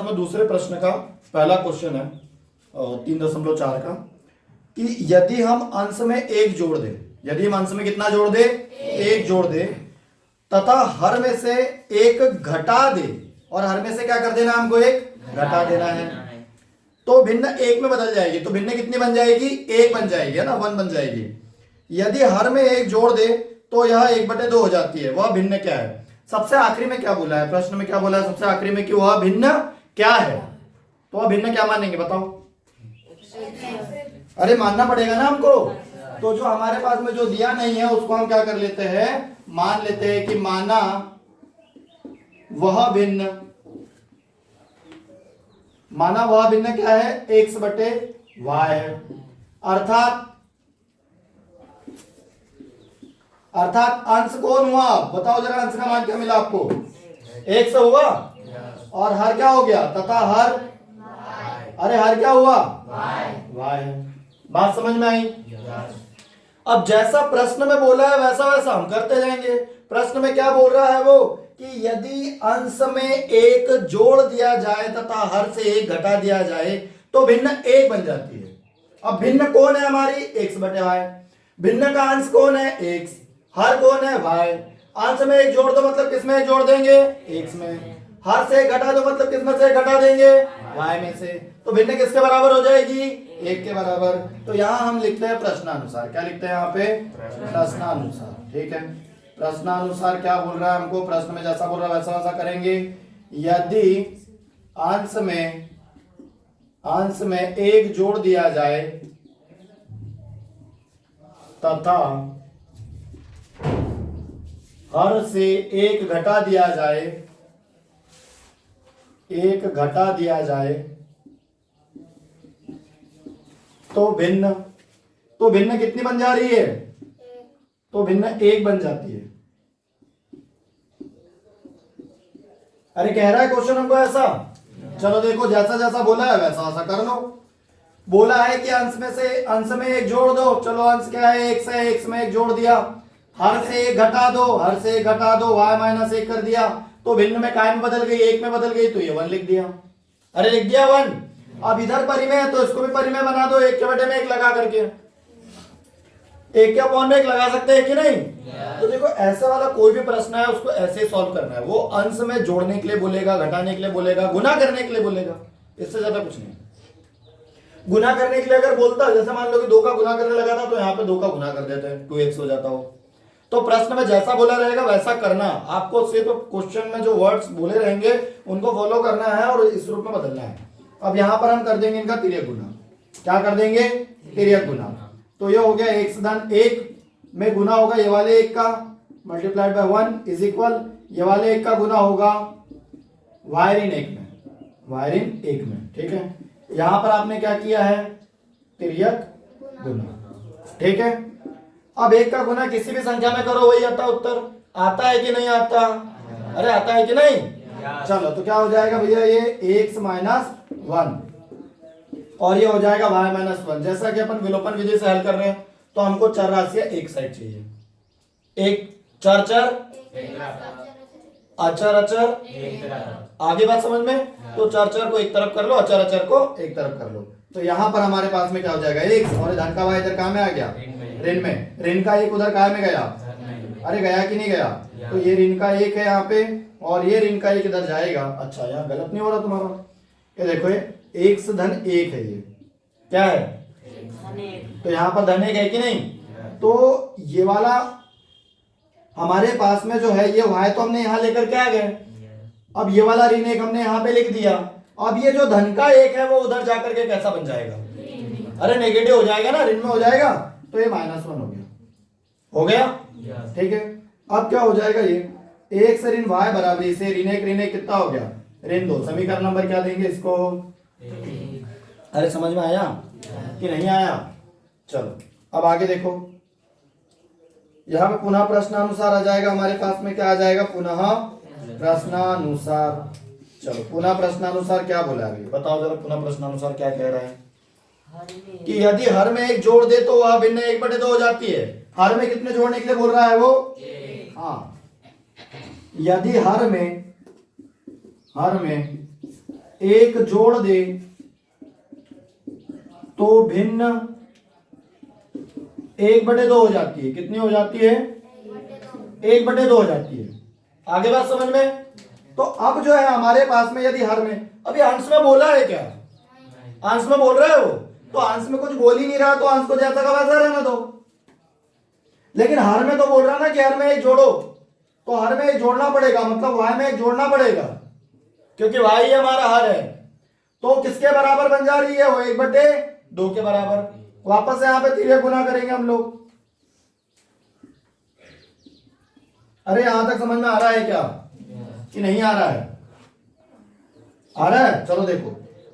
में दूसरे प्रश्न का पहला क्वेश्चन है 3.4 का कि यदि हम अंश में एक जोड़ दें, यदि हम अंश में कितना जोड़ दे, एक जोड़ दे तथा हर में से एक घटा दे, और हर में से क्या कर देना, हमको एक घटा देना है, तो भिन्न एक में बदल जाएगी। तो भिन्न कितनी बन जाएगी, एक बन जाएगी, है ना, 1 बन जाएगी। यदि हर में एक जोड़ दे तो यह 1/2 हो जाती है। वह भिन्न क्या है? सबसे आखिरी में क्या बोला है, प्रश्न में क्या बोला है सबसे आखिरी में कि वह भिन्न क्या है? तो वह भिन्न क्या मानेंगे बताओ? अरे मानना पड़ेगा ना हमको। तो जो हमारे पास में जो दिया नहीं है उसको हम क्या कर लेते हैं, मान लेते हैं कि माना वह भिन्न, माना वह भिन्न क्या है, x/y है। अर्थात अंश कौन हुआ, बताओ जरा, अंश का मान क्या मिला आपको, x हुआ, और हर क्या हो गया, तथा हर, अरे हर क्या हुआ, y है। बात समझ में आई? अब जैसा प्रश्न में बोला है वैसा वैसा हम करते जाएंगे। प्रश्न में क्या बोल रहा है वो कि यदि अंश में एक जोड़ दिया जाए तथा हर से एक घटा दिया जाए तो भिन्न एक बन जाती है। अब भिन्न कौन है हमारी, x/y। भिन्न का अंश कौन है, x। हर कौन है, y। अंश में एक जोड़ दो मतलब किसमें एक जोड़ देंगे, x में। हर से एक घटा दो मतलब किसमें से एक घटा देंगे, y में से। तो भिन्न किसके बराबर हो जाएगी, 1 के बराबर। तो यहाँ हम लिखते हैं प्रश्नानुसार। क्या लिखते हैं यहाँ पे, प्रश्नानुसार। ठीक है, प्रश्नानुसार क्या बोल रहा है हमको, प्रश्न में जैसा बोल रहा है वैसा वैसा करेंगे। यदि अंश में एक जोड़ दिया जाए तथा हर से एक घटा दिया जाए, एक घटा दिया जाए तो भिन्न कितनी बन जा रही है, तो भिन्न 1 बन जाती है। अरे कह रहा है क्वेश्चन हमको ऐसा। चलो देखो, जैसा जैसा बोला है वैसा वैसा कर लो। बोला है कि अंश में एक जोड़ दो, चलो अंश क्या है, x है, x में एक जोड़ दिया। हर से एक घटा दो, हर से एक घटा दो, y-1 कर दिया, तो भिन्न में काय में बदल गई, 1 में बदल गई, तो ये 1 लिख दिया। अरे लिख दिया 1। अब इधर परिमेय है तो इसको भी परिमेय बना दो, 1 के बटे में 1 लगा करके। 1 के अपॉन में 1 लगा सकते हैं कि नहीं? तो देखो ऐसा वाला कोई भी प्रश्न है उसको ऐसे ही सॉल्व करना है। वो अंश में जोड़ने के लिए बोलेगा, घटाने के लिए बोलेगा, गुना करने के लिए बोलेगा, इससे ज्यादा कुछ नहीं। गुना करने के लिए अगर बोलता, जैसे मान लो कि 2 का गुना करने लगा था तो यहाँ पे 2 का गुना कर देते हैं, 2x हो जाता हो। तो प्रश्न में जैसा बोला रहेगा वैसा करना। आपको सिर्फ क्वेश्चन में जो वर्ड्स बोले रहेंगे उनको फॉलो करना है और इस रूप में बदलना है। अब यहाँ पर हम कर देंगे इनका तिर्यक गुना। क्या कर देंगे, तिर्यक गुना। तो ये हो गया x/1 में गुना होगा ये वाले 1 का मल्टीप्लाइड बाय 1 इज इक्वल ये वाले 1 का गुना होगा y-1 में। ठीक है, यहां पर आपने क्या किया है, तिर्यक गुना। ठीक है, अब 1 का गुना किसी भी संख्या में करो वही आता उत्तर। आता है कि नहीं आता? अरे आता है कि नहीं? चलो तो क्या हो जाएगा भैया, ये x-1 और ये हो जाएगा y-1। जैसा कि अपन विलोपन विधि से हल कर रहे हैं तो हमको चर राशियां एक साइड चाहिए। एक चर अचर आगे बात समझ में? तो चर को एक तरफ कर लो, अचर को एक तरफ कर लो। तो यहां पर हमारे पास में क्या हो जाएगा, x और धन का y इधर कहां में आ गया, ऋण में। ऋण का 1 उधर कहां में गया, अरे गया कि नहीं गया? तो ये ऋण का 1 है यहाँ पे और ये ऋण का 1 इधर जाएगा। अच्छा यहाँ गलत नहीं हो रहा तुम्हारा, ये देखो ये x-1 है, ये क्या है, तो यहाँ पर धन 1 है कि नहीं? तो ये वाला हमारे पास में जो है ये y तो हमने यहाँ लेकर के आ गए। अब ये वाला ऋण 1 हमने यहाँ पे लिख दिया। अब ये जो धन का 1 है वो उधर जाकर के कैसा बन जाएगा, अरे नेगेटिव हो जाएगा ना, ऋण में हो जाएगा, तो ये -1 हो गया। ठीक है, अब क्या हो जाएगा, ये 1 से ऋण y बराबर से ऋण 1 कितना हो गया, ऋण 2। समीकरण नंबर क्या देंगे इसको, अरे समझ में आया कि नहीं आया? चलो अब आगे देखो, यहां पे पुनः प्रश्नानुसार आ जाएगा हमारे पास में। क्या आ जाएगा, पुनः प्रश्नानुसार। चलो पुनः प्रश्नानुसार क्या बोला है, बताओ जरा, पुनः प्रश्नानुसार क्या कह रहा है कि यदि हर में एक जोड़ दे तो वह भिन्न 1/2 हो जाती है। हर में कितने जोड़ने के लिए बोल रहा है वो, हाँ, यदि हर में एक जोड़ दे तो भिन्न 1/2 हो जाती है। कितनी हो जाती है? 1/2 हो जाती है। आगे बात समझ में? तो अब जो है हमारे पास में यदि हर में, अभी अंश में बोला है क्या? अंश में बोल रहा है वो, तो अंश में कुछ बोल ही नहीं रहा, तो अंश को जैसा का वैसा रहना दो। लेकिन हर में तो बोल रहा ना कि हर में एक जोड़ो, तो हर में एक जोड़ना पड़ेगा, मतलब y में एक जोड़ना पड़ेगा, क्योंकि y ही हमारा हर है। तो किसके बराबर बन जा रही है वो? 1/2 के बराबर। वापस यहां पे तिर्यक गुना करेंगे हम लोग। अरे यहां तक समझ में आ रहा है क्या कि नहीं आ रहा है? आ रहा है? चलो देखो,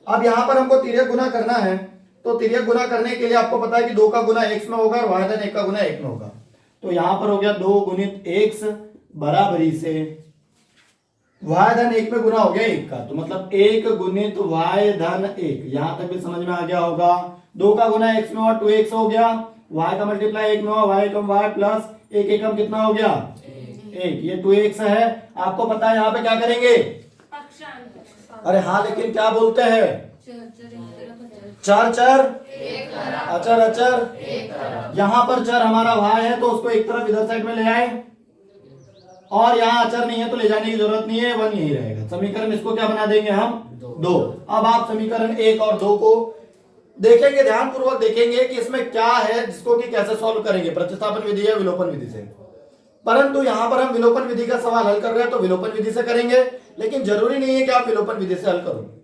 अब यहां पर हमको तिर्यक गुना करना है, तो तिर्यक गुना करने के लिए आपको पता है कि 2 का गुना x में होगा और y धन 1 का गुना 1 में होगा। तो यहां पर हो गया 2 गुणित x बराबरी से y धन 1 में गुना हो गया 1 का, तो मतलब 1 गुणित y धन 1। यहां तक भी समझ में आ गया होगा। 2 का गुना x में और 2x हो गया, y का मल्टीप्लाई 1 में हुआ, y कम y प्लस 1 एकम कितना हो गया? 1। ये 2x है। आपको पता है यहाँ पे क्या करेंगे? अरे हाँ, लेकिन क्या बोलते हैं? चर चर अचर अचर। यहां पर चर हमारा y है, तो उसको एक तरफ इधर साइड में ले आए, और यहाँ अचर नहीं है तो ले जाने की जरूरत नहीं है, 1 यही रहेगा। समीकरण इसको क्या बना देंगे हम? 2। अब आप समीकरण 1 और 2 को देखेंगे, ध्यान पूर्वक देखेंगे कि इसमें क्या है, जिसको कि कैसे सॉल्व करेंगे, प्रतिस्थापन विधि या विलोपन विधि से। परंतु यहां पर हम विलोपन विधि का सवाल हल कर रहे हैं, तो विलोपन विधि से करेंगे, लेकिन जरूरी नहीं है कि आप विलोपन विधि से हल करो।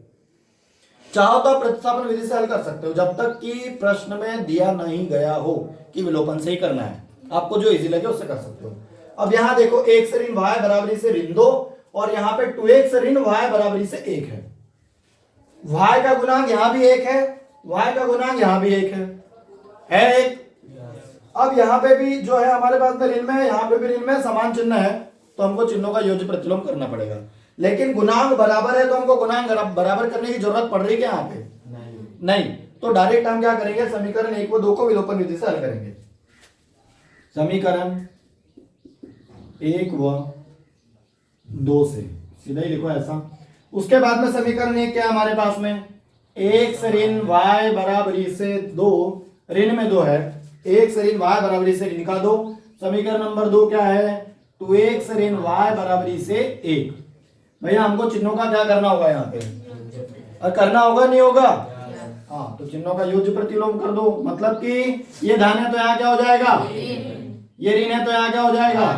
चाहो तो आप प्रतिस्थापन विधि से हल कर सकते हो, जब तक कि प्रश्न में दिया नहीं गया हो कि विलोपन से ही करना है। आपको जो इजी लगे उससे कर सकते हो। अब यहां देखो, 1 से ऋण y बराबरी से ऋण 2, और यहां पे 2x से ऋण y बराबरी से 1 है। y का गुणांक यहां भी 1 है, y का गुणांक यहां भी 1 है 1। अब यहां पे भी जो है हमारे पास में ऋण में है, यहां पे भी ऋण में, समान चिन्ह है, तो हमको चिन्हों का योज्य प्रतिलोम करना पड़ेगा। लेकिन गुणांक बराबर है, तो हमको गुणांक बराबर करने की जरूरत पड़ रही है क्या यहाँ पे? नहीं। तो डायरेक्ट हम क्या करेंगे? समीकरण 1 व 2 को विलोपन विधि से हल करेंगे। समीकरण 1 व 2 से सीधा ही लिखो ऐसा। उसके बाद में समीकरण 1 क्या है हमारे पास में? 1 से ऋण y बराबरी से 2, ऋण में 2 है, 1 से ऋण y बराबरी से ऋण का 2। समीकरण नंबर 2 क्या है? 2x से ऋण y बराबरी से 1। भैया हमको चिन्हों का क्या करना होगा यहाँ पे? और करना होगा नहीं होगा? हाँ, तो चिन्हों का योज्य प्रतिलोम कर दो। मतलब कि ये धन है तो यहाँ क्या हो जाएगा? ये ऋण है तो यहाँ क्या हो जाएगा?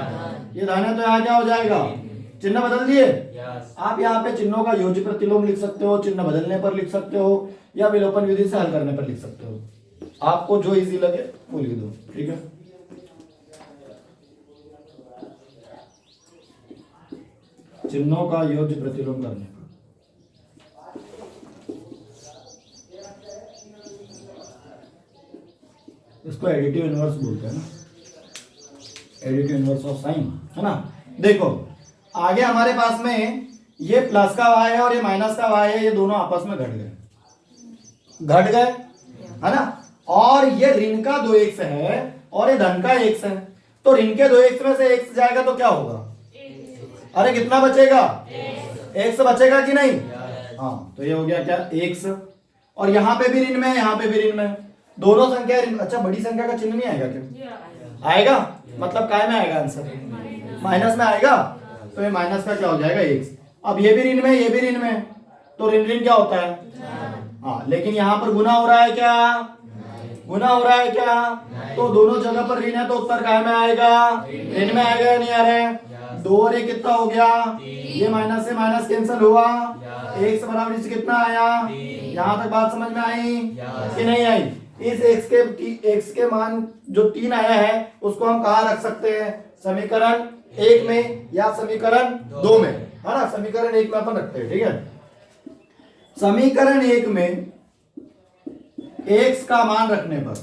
ये धन है तो यहाँ क्या हो जाएगा? चिन्ह बदल दिए। आप यहाँ पे चिन्हों का योज्य प्रतिलोम लिख सकते हो, चिन्ह बदलने पर लिख सकते हो, या विलोपन विधि से हल करने पर लिख सकते हो। आपको जो इजी लगे वो लिख दो, ठीक है। चिन्हों का योज्य प्रतिलोम करने पर इसको एडिटिव इनवर्स बोलते हैं ना, एडिटिव इनवर्स ऑफ साइन, है ना। देखो आगे हमारे पास में ये प्लस का y है और ये माइनस का y है, ये दोनों आपस में घट गए, है ना। और ये ऋण का 2x है और ये धन का x है, तो ऋण के 2x में से x जाएगा तो क्या होगा? अरे कितना बचेगा? x बचेगा कि नहीं? हाँ, तो ये हो गया क्या? x। और यहाँ पे भी ऋण में, यहाँ पे भी ऋण में, दोनों संख्या ऋण। अच्छा, बड़ी संख्या का चिन्ह नहीं आएगा क्या? आएगा, मतलब काय में आएगा आंसर? माइनस में आएगा, तो ये माइनस का क्या हो जाएगा? x। अब ये भी ऋण में, ये भी ऋण में, तो ऋण ऋण क्या होता है? हाँ, लेकिन यहाँ पर गुना हो रहा है क्या? गुना हो रहा है क्या? तो दोनों जगह पर ऋण है, तो उत्तर काय में आएगा? ऋण में आएगा या नहीं आ रहा है? 2 और 1 कितना हो गया? ये माइनस से माइनस कैंसिल हुआ, x बराबर से कितना आया? यहाँ तक बात समझ में आई कि नहीं आई? इस x के मान जो 3 आया है उसको हम कहाँ रख सकते हैं? समीकरण 1 में या समीकरण 2 में, है ना। समीकरण 1 में अपन रखते हैं, ठीक है। समीकरण 1 में x का मान रखने पर,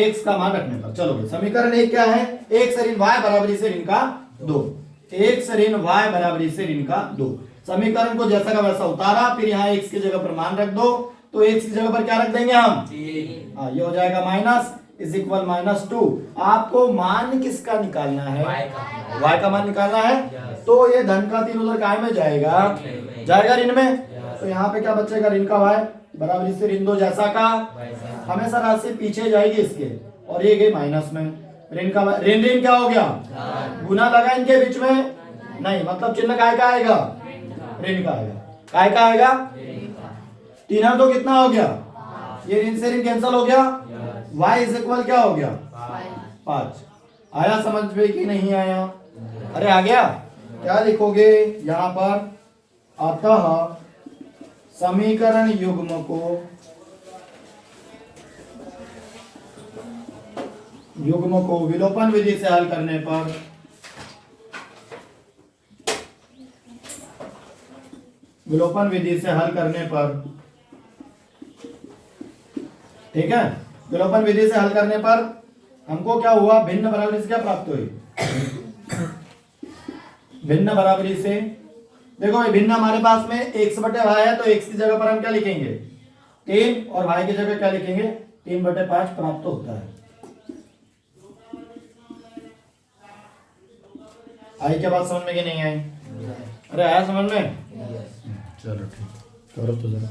x का मान रखने पर, चलो समीकरण 1 क्या है? 1 से ऋण y बराबरी से ऋण का 2, 1 से ऋण y बराबरी से ऋण का 2। समीकरण को जैसा का वैसा उतारा, फिर यहाँ x की जगह पर मान रख दो, तो x की जगह पर क्या रख देंगे हम? हाँ, ये हो जाएगा माइनस, इज इक्वल -2। आपको मान किसका निकालना है? y का मान निकालना है। तो ये धन का 3 उधर काय में जाएगा? जाएगा ऋण में। तो यहाँ पे क्या बचेगा? ऋण का y बराबर से ऋण 2 जैसा का हमेशा राशि पीछे जाएगी इसके, और ये गई माइनस में। ऋण का ऋण ऋण क्या हो गया? गुना लगा इनके बीच में नहीं, मतलब चिन्ह काय का आएगा? ऋण का आएगा। काय का आएगा? 3 तो कितना हो गया? ये ऋण से ऋण कैंसिल हो गया। y इज इक्वल क्या हो गया? 5। आया समझ में कि नहीं आया? अरे आ गया। क्या लिखोगे यहाँ पर? अतः समीकरण युग्म को विलोपन विधि से हल करने पर ठीक है, विलोपन विधि से हल करने पर हमको क्या हुआ? भिन्न बराबरी से क्या प्राप्त हुई? भिन्न बराबरी से देखो भाई, भिन्न हमारे पास में x/y है, तो x की जगह पर हम क्या लिखेंगे? 3, और y की जगह क्या लिखेंगे? 3/5 प्राप्त होता है। आई क्या बात समझ में कि नहीं आई? अरे आया समझ में? चलो ठीक, करो तो जरा।